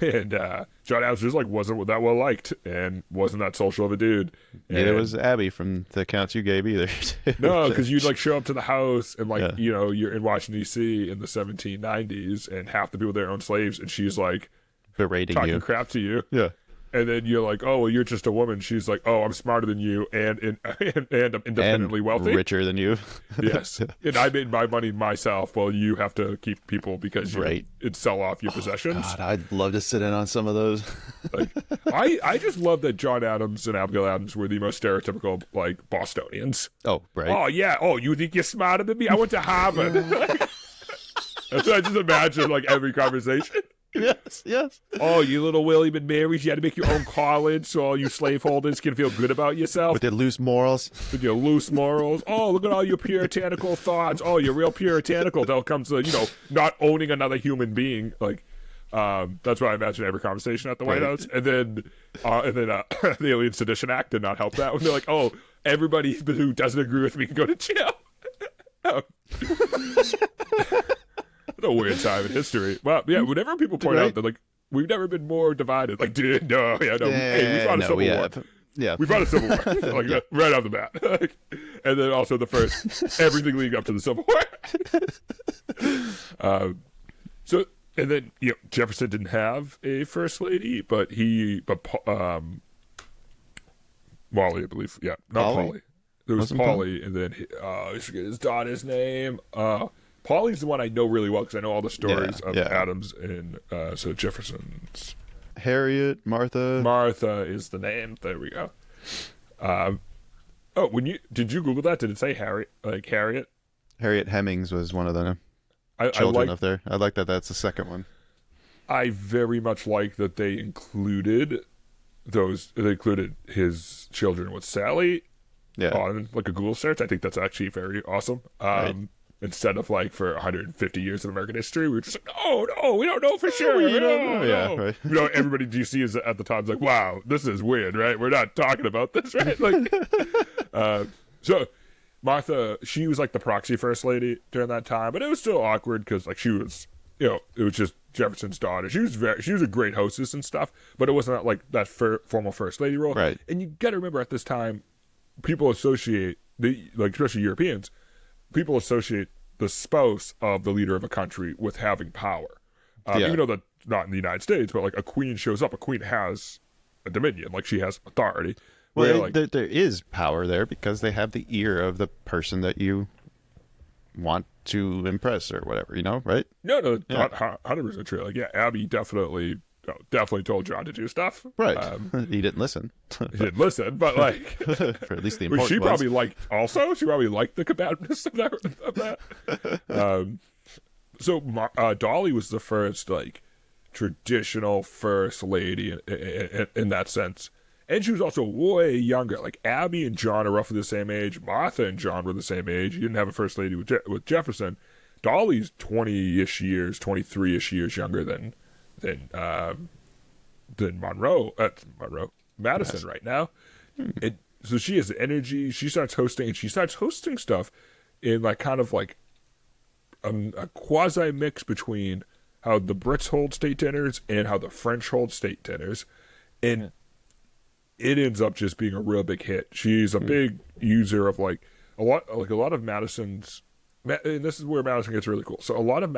And John Adams just like wasn't that well liked and wasn't that social of a dude. Neither was Abby from the accounts you gave either. No, because you'd like show up to the house and like you're in Washington D.C. in the 1790s and half the people there own slaves, and she's like berating talking you, crap to you. Yeah. And then you're like, oh, well, you're just a woman. She's like, oh, I'm smarter than you and I'm independently and wealthy. Richer than you. Yes. And I made my money myself. Well, you have to keep people because it'd sell off your possessions. God, I'd love to sit in on some of those. Like, I just love that John Adams and Abigail Adams were the most stereotypical, like, Bostonians. Oh, right. Oh, yeah. Oh, you think you're smarter than me? I went to Harvard. That's what I just imagine, like, every conversation. Yes, yes. Oh, you little William and Marys, you had to make your own college so all you slaveholders can feel good about yourself. With their loose morals. With your loose morals. Oh, look at all your puritanical thoughts. Oh, you're real puritanical until it comes to, not owning another human being. Like, that's what I imagine every conversation at the White House. And then the Alien Sedition Act did not help that. When they're like, oh, everybody who doesn't agree with me can go to jail. It's a weird time in history. Well, yeah, whenever people point out that, like, we've never been more divided. Like, hey, we fought a civil war. Yeah. We fought a civil war. Like, right off the bat. And then also the first, everything leading up to the Civil War. And then, Jefferson didn't have a first lady, but Molly, I believe. Yeah, not Polly. There was Polly, and then, I forget his daughter's name. Polly's the one I know really well because I know all the stories of Adams and so Jefferson's. Harriet, Martha. Martha is the name. There we go. Did you Google that? Did it say Harriet? Like Harriet? Harriet Hemings was one of the children up there. I like that. That's the second one. I very much like that they included those. They included his children with Sally. Yeah. On like a Google search. I think that's actually very awesome. Right. Instead of like for 150 years of American history, we were just like, no, we don't know for sure. We don't know. Yeah, right. Everybody in DC is at the time like, wow, this is weird, right? We're not talking about this, right? Like, so Martha, she was like the proxy first lady during that time, but it was still awkward because like she was, it was just Jefferson's daughter. She was a great hostess and stuff, but it wasn't like that formal first lady role. Right. And you got to remember at this time, people associate especially Europeans. People associate the spouse of the leader of a country with having power. Even though that's not in the United States, but like a queen shows up, a queen has a dominion, like she has authority. Well, there is power there because they have the ear of the person that you want to impress or whatever, right? No, 100% true. Like, yeah, Abby definitely told John to do stuff. Right. He didn't listen. He didn't listen, but like... For at least the important she probably liked the combativeness of that. So Dolly was the first, like, traditional first lady in that sense. And she was also way younger. Like, Abby and John are roughly the same age. Martha and John were the same age. You didn't have a first lady with Jefferson. Dolly's 20-ish years, 23-ish years younger than Madison right now. So she has the energy. She starts hosting stuff in like kind of like a quasi mix between how the Brits hold state dinners and how the French hold state dinners, and it ends up just being a real big hit. She's a big user of a lot of Madison's, and this is where Madison gets really cool. So a lot of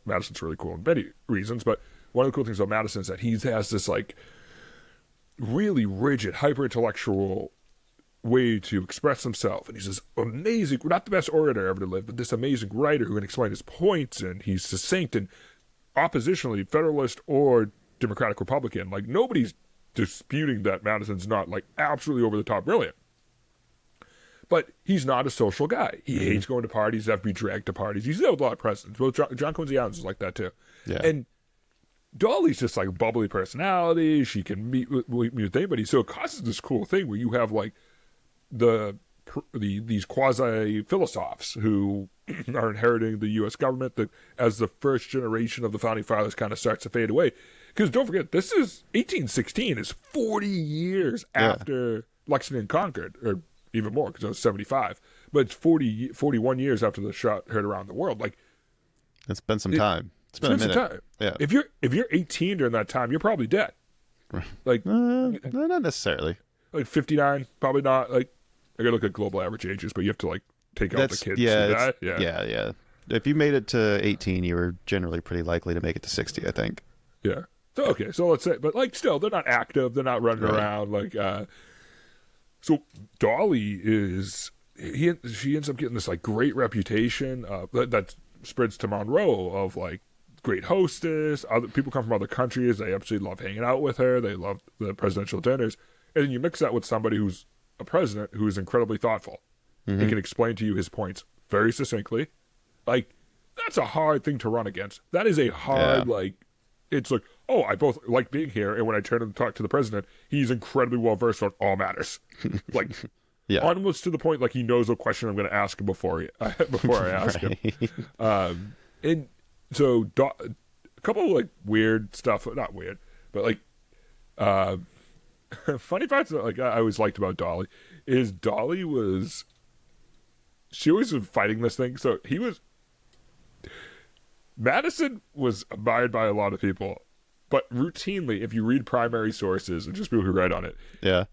Madison's really cool in many reasons, but one of the cool things about Madison is that he has this like really rigid, hyper-intellectual way to express himself. And he's this amazing, not the best orator ever to live, but this amazing writer who can explain his points, and he's succinct and oppositionally, Federalist or Democratic Republican. Like, nobody's disputing that Madison's not like absolutely over-the-top brilliant. But he's not a social guy. He hates going to parties, have to be dragged to parties. He's there with a lot of presidents. Well, John Quincy Adams is like that too. Yeah. And Dolly's just like a bubbly personality. She can meet with anybody. So it causes this cool thing where you have like these quasi philosophers who are inheriting the U.S. government that as the first generation of the founding fathers kind of starts to fade away. Because don't forget, this is 1816 is 40 years after Lexington conquered, or even more because it was 75. But it's 41 years after the shot heard around the world. Like, it's been some time. It's been a minute. Some time. Yeah. If you're 18 during that time, you're probably dead. Like, not necessarily. Like 59, probably not. Like, I gotta look at global average ages, but you have to like take out the kids. Yeah. If you made it to 18, you were generally pretty likely to make it to 60, I think. Yeah. So okay, so let's say, but like still, they're not active. They're not running around. Like, so Dolly she ends up getting this like great reputation that spreads to Monroe of like great hostess. Other people come from other countries. They absolutely love hanging out with her. They love the presidential dinners. And then you mix that with somebody who's a president who is incredibly thoughtful and can explain to you his points very succinctly. Like, that's a hard thing to run against. That is a hard, like, it's like, oh, I both like being here, and when I turn and talk to the president, he's incredibly well versed on all matters, like Yeah. almost to the point like he knows what question I'm going to ask him before I ask him. And so a couple of like weird stuff, not weird, but like funny parts that like I always liked about Dolly is she always was fighting this thing. So Madison was admired by a lot of people, but routinely, if you read primary sources and just people who write on it, Yeah.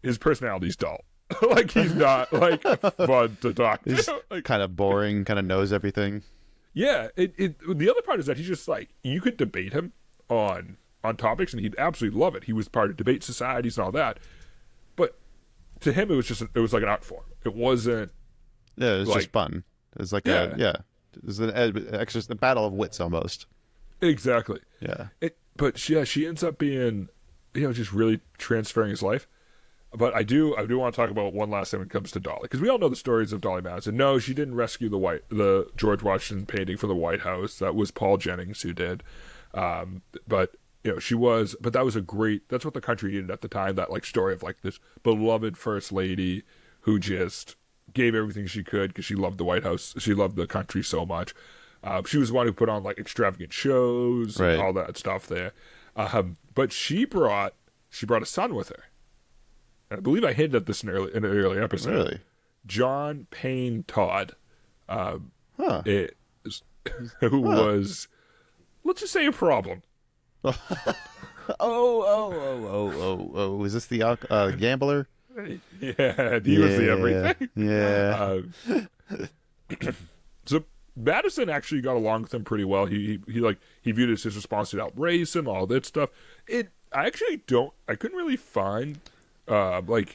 his personality's dull. Like he's not like fun to talk He's to. Like, kind of boring, kind of knows everything. yeah, the other part is that he's just like, you could debate him on topics and he'd absolutely love it. He was part of debate societies and all that, but to him it was like an art form. It wasn't. Yeah, it was like, just fun. It was like yeah. it was the battle of wits almost. Exactly. Yeah. But she ends up being, just really transferring his life. But I do want to talk about one last thing when it comes to Dolly, because we all know the stories of Dolly Madison. No, she didn't rescue the George Washington painting from the White House. That was Paul Jennings who did. But she was. But that was that's what the country needed at the time. That like story of like this beloved first lady who just gave everything she could because she loved the White House. She loved the country so much. She was the one who put on like extravagant shows, right, and all that stuff there. But she brought a son with her. And I believe I hinted at this in an early episode. Really? John Payne Todd, Huh. who was, let's just say, a problem. Oh! Is this the gambler? Yeah, he was the everything. Yeah. So Madison actually got along with him pretty well. He viewed it as his responsibility to outrace him, all that stuff. I couldn't really find, I'm gonna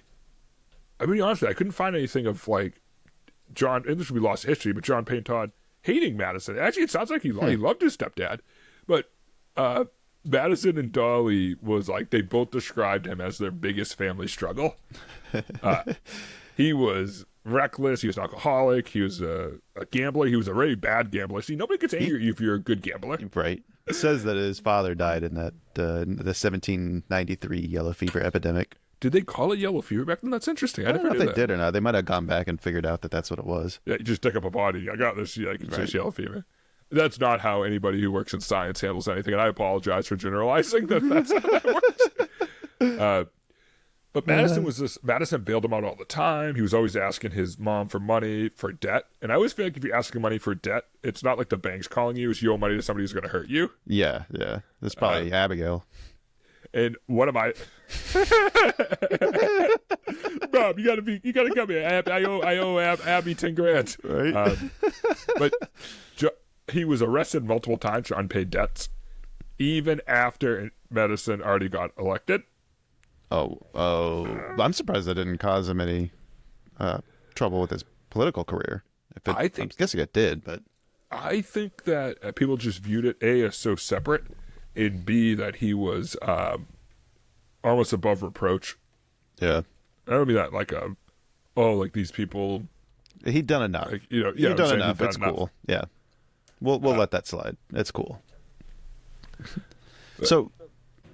be honest with you, I couldn't find anything of like John, and this would be lost history, but John Payne Todd hating Madison. Actually, it sounds like he loved his stepdad, but Madison and Dolly was like, they both described him as their biggest family struggle. He was reckless. He was an alcoholic. He was a gambler. He was a very bad gambler. See, nobody gets angry at you if you're a good gambler. Right. It says that his father died in the 1793 yellow fever epidemic. Did they call it yellow fever back then? That's interesting. I don't know if they did or not. They might have gone back and figured out that that's what it was. Yeah, you just dig up a body. I got this. Yeah, it's just yellow fever. That's not how anybody who works in science handles anything, and I apologize for generalizing that's how that works. But Madison bailed him out all the time. He was always asking his mom for money for debt. And I always feel like if you're asking money for debt, it's not like the bank's calling you. It's you owe money to somebody who's going to hurt you. Yeah. That's probably Abigail. And one of my Bob, you gotta come here. I owe Abby 10 grand. Right. But he was arrested multiple times for unpaid debts, even after Madison already got elected. Oh, I'm surprised that didn't cause him any trouble with his political career. I'm guessing it did, but I think that people just viewed it A, as so separate, and B, that he was almost above reproach. Yeah. I don't mean that like like these people. He'd done enough. Like, he'd done enough. It's cool. Yeah. We'll let that slide. It's cool. So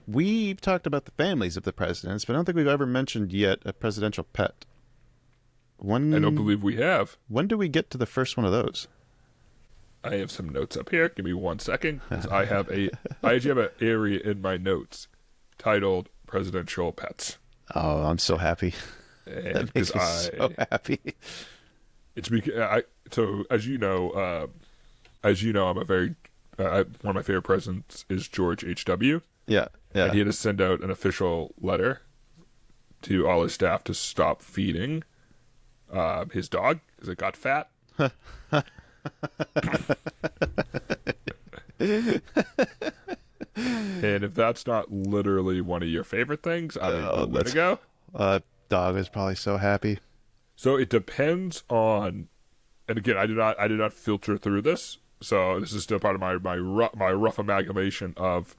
we've talked about the families of the presidents, but I don't think we've ever mentioned yet a presidential pet. I don't believe we have. When do we get to the first one of those? I have some notes up here. Give me 1 second. I actually have an area in my notes titled Presidential Pets. Oh, I'm so happy. That makes me so happy. It's because as you know, I'm a very one of my favorite presidents is George H.W. Yeah. And he had to send out an official letter to all his staff to stop feeding his dog because it got fat. And if that's not literally one of your favorite things, I don't know where to go. Dog is probably so happy. So it depends on, and again, I did not filter through this, so this is still part of my rough amalgamation of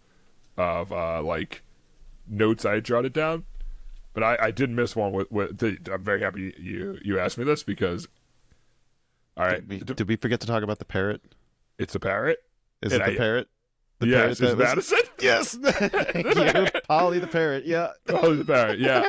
like notes I jotted down. But I did miss one with I'm very happy you asked me this because. All right. Did we forget to talk about the parrot? It's a parrot. Is it the parrot? The yes, parrot that is was... Madison? Yes, thank you, Polly the parrot. Yeah. Oh, the parrot. Yeah.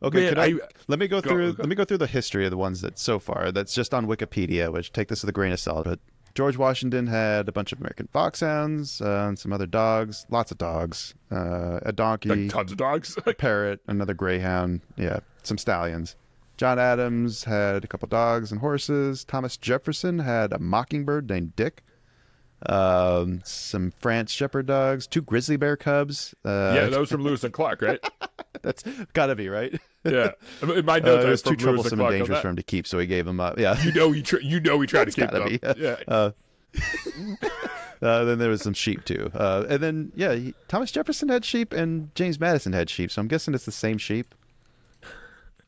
Okay, Man, let me go through. go. Let me go through the history of the ones that so far. That's just on Wikipedia, which take this with a grain of salt. But George Washington had a bunch of American foxhounds and some other dogs, lots of dogs, a donkey, Like tons of dogs. a parrot, another greyhound, yeah, some stallions. John Adams had a couple dogs and horses. Thomas Jefferson had a mockingbird named Dick. Some France shepherd dogs, 2 grizzly bear cubs. Yeah, that was from Lewis and Clark, right? That's gotta be right. Yeah. In my notes, It I was from too Lewis troublesome and and Clark on dangerous that. for him to keep, so he gave them up. Yeah, He tried to keep gotta them. be. Yeah. Then there was some sheep too, and then Thomas Jefferson had sheep and James Madison had sheep. So I'm guessing it's the same sheep.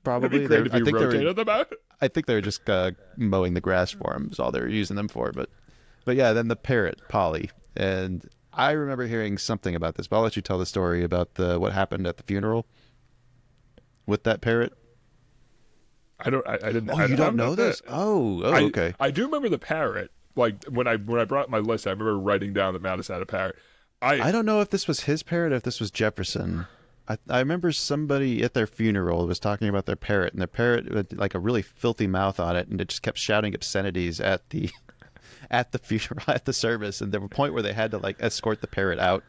Probably. It'd be great if you rotated them out. I think they were just mowing the grass for him. Is all they were using them for. But yeah, then the parrot Polly, and I remember hearing something about this. But I'll let you tell the story about what happened at the funeral with that parrot. I didn't. Oh, I you don't know this? Oh, okay. I do remember the parrot. Like when I brought my list, I remember writing down that Madison had a parrot. I don't know if this was his parrot or if this was Jefferson. I remember somebody at their funeral was talking about their parrot, and their parrot had like a really filthy mouth on it, and it just kept shouting obscenities at the funeral, at the service, and there was a point where they had to like escort the parrot out.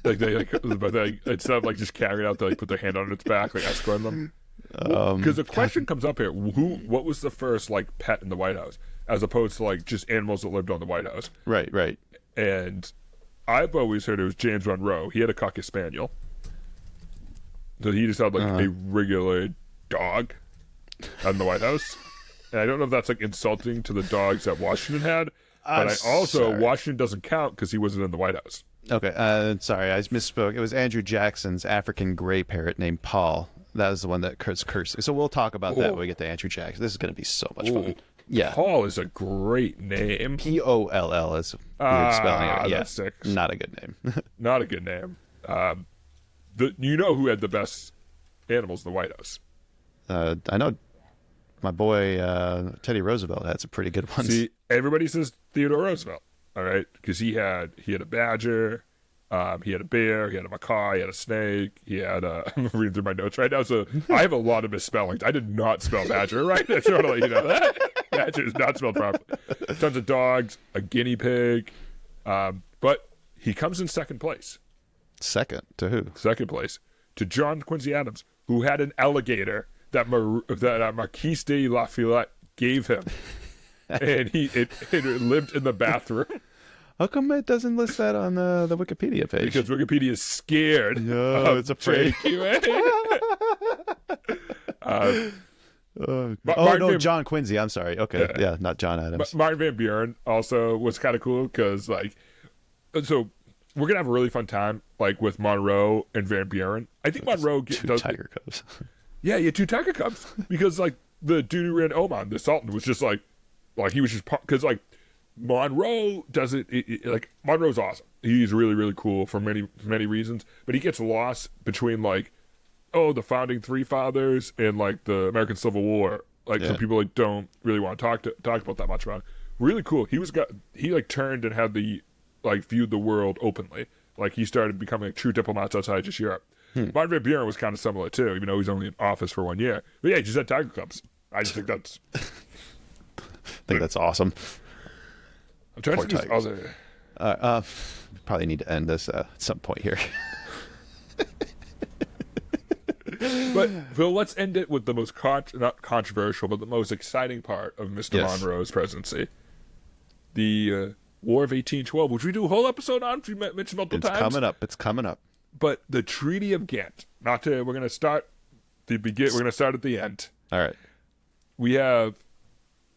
But they instead of like just carrying it out, they like put their hand on its back, like escorting them. Because the question comes up here: what was the first like pet in the White House, as opposed to like just animals that lived on the White House? Right. And I've always heard it was James Monroe. He had a Cocker Spaniel. So he just had like a regular dog in the White House. And I don't know if that's like insulting to the dogs that Washington had. But Washington doesn't count because he wasn't in the White House. Okay, sorry, I misspoke. It was Andrew Jackson's African gray parrot named Paul. That was the one that Kurt's cursed. So we'll talk about that when we get to Andrew Jackson. This is going to be so much fun. Yeah. Paul is a great name. Poll is weird spelling of it. Yeah, that's sick. Not a good name. Not a good name. You know who had the best animals in the White House? I know my boy Teddy Roosevelt had some pretty good ones. See, everybody says Theodore Roosevelt, all right? Because he had a badger, he had a bear, he had a macaw, he had a snake, he had I'm reading through my notes right now, so I have a lot of misspellings. I did not spell badger right. I just want to let you know that. Badger is not spelled properly. Tons of dogs, a guinea pig, but he comes in second place. Second to who? Second place to John Quincy Adams, who had an alligator that Marquis de Lafayette gave him, and it lived in the bathroom. How come it doesn't list that on the Wikipedia page? Because Wikipedia is scared. No, it's afraid. John Quincy. I'm sorry. Okay, yeah, not John Adams. Martin Van Buren also was kind of cool because so we're gonna have a really fun time with Monroe and Van Buren. I think Monroe two tiger cubs. Yeah, 2 tiger cubs because the dude who ran Oman, the Sultan, was just he was just because Monroe does it Monroe's awesome. He's really, really cool for many, many reasons, but he gets lost between the founding 3 fathers and the American Civil War. Some people don't really want to talk about that much about it. Really cool. He turned and had viewed the world openly. He started becoming true diplomats outside just Europe. Martin Van Buren was kind of similar too, even though he was only in office for 1 year. But yeah, he just had tiger cubs. I just think that's that's awesome. I'm trying to think other. Probably need to end this at some point here. But Phil, let's end it with the most not controversial, but the most exciting part of Mr. Monroe's presidency: the War of 1812, which we do a whole episode on. We mentioned multiple times. It's coming up. But the Treaty of Ghent. We're going to start We're going to start at the end. All right. We have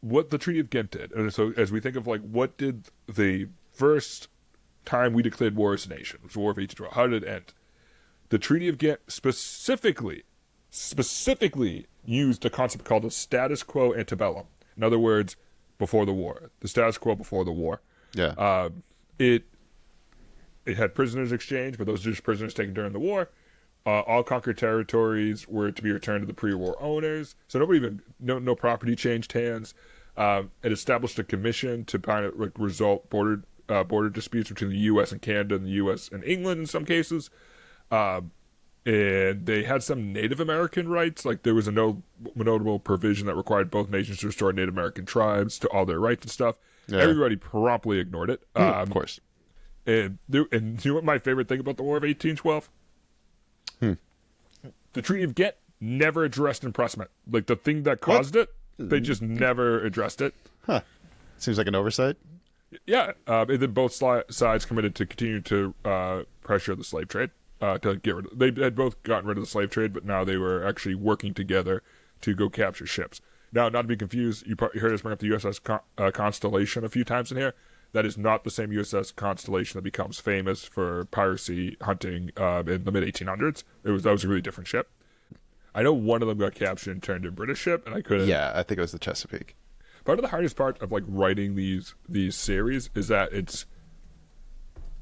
what the Treaty of Ghent did. And so as we think of what did the first time we declared war as a nation, it was the War of 1812, how did it end? The Treaty of Ghent specifically used a concept called the status quo antebellum. In other words, before the war. The status quo before the war. Yeah. It had prisoners exchanged, but those were just prisoners taken during the war. All conquered territories were to be returned to the pre-war owners. So no property changed hands. It established a commission to kind of resolve border border disputes between the U.S. and Canada and the U.S. and England in some cases. And they had some Native American rights. Like there was a notable provision that required both nations to restore Native American tribes to all their rights and stuff. Yeah. Everybody promptly ignored it. Of course. And you know what my favorite thing about the War of 1812? The Treaty of Ghent never addressed impressment. Like the thing that caused it, they just never addressed it. Huh. Seems like an oversight. Yeah. And then both sides committed to continue to pressure the slave trade. To get rid of, they had both gotten rid of the slave trade, but now they were actually working together to go capture ships. Now, not to be confused, you heard us bring up the USS Constellation a few times in here. That is not the same USS Constellation that becomes famous for piracy hunting in the mid-1800s. That was a really different ship. I know one of them got captured and turned to a British ship, and I couldn't. Yeah, I think it was the Chesapeake. Part of the hardest part of like writing these series is that it's.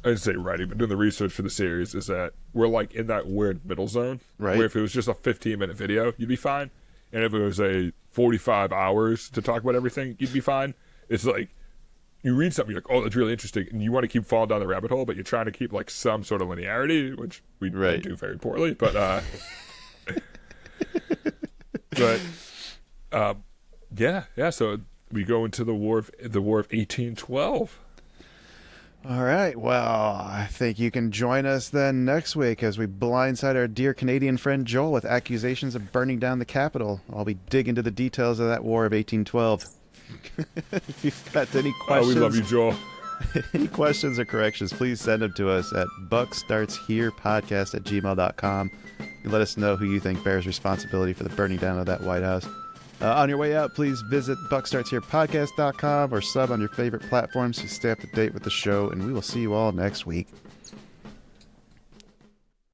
I didn't say writing, but doing the research for the series is that we're like in that weird middle zone. Right. Where if it was just a 15-minute video, you'd be fine. And if it was a 45 hours to talk about everything, you'd be fine. It's like you read something, you're like, oh, that's really interesting. And you want to keep falling down the rabbit hole, but you're trying to keep like some sort of linearity, which we do very poorly. But, yeah. So we go into the War of 1812. All right. Well, I think you can join us then next week as we blindside our dear Canadian friend Joel with accusations of burning down the Capitol. I'll be digging into the details of that War of 1812. If you've got any questions, we love you, Joel. Any questions or corrections, please send them to us at buckstartsherepodcast@gmail.com. And let us know who you think bears responsibility for the burning down of that White House. On your way out, please visit buckstartsherepodcast.com or sub on your favorite platforms to stay up to date with the show, and we will see you all next week.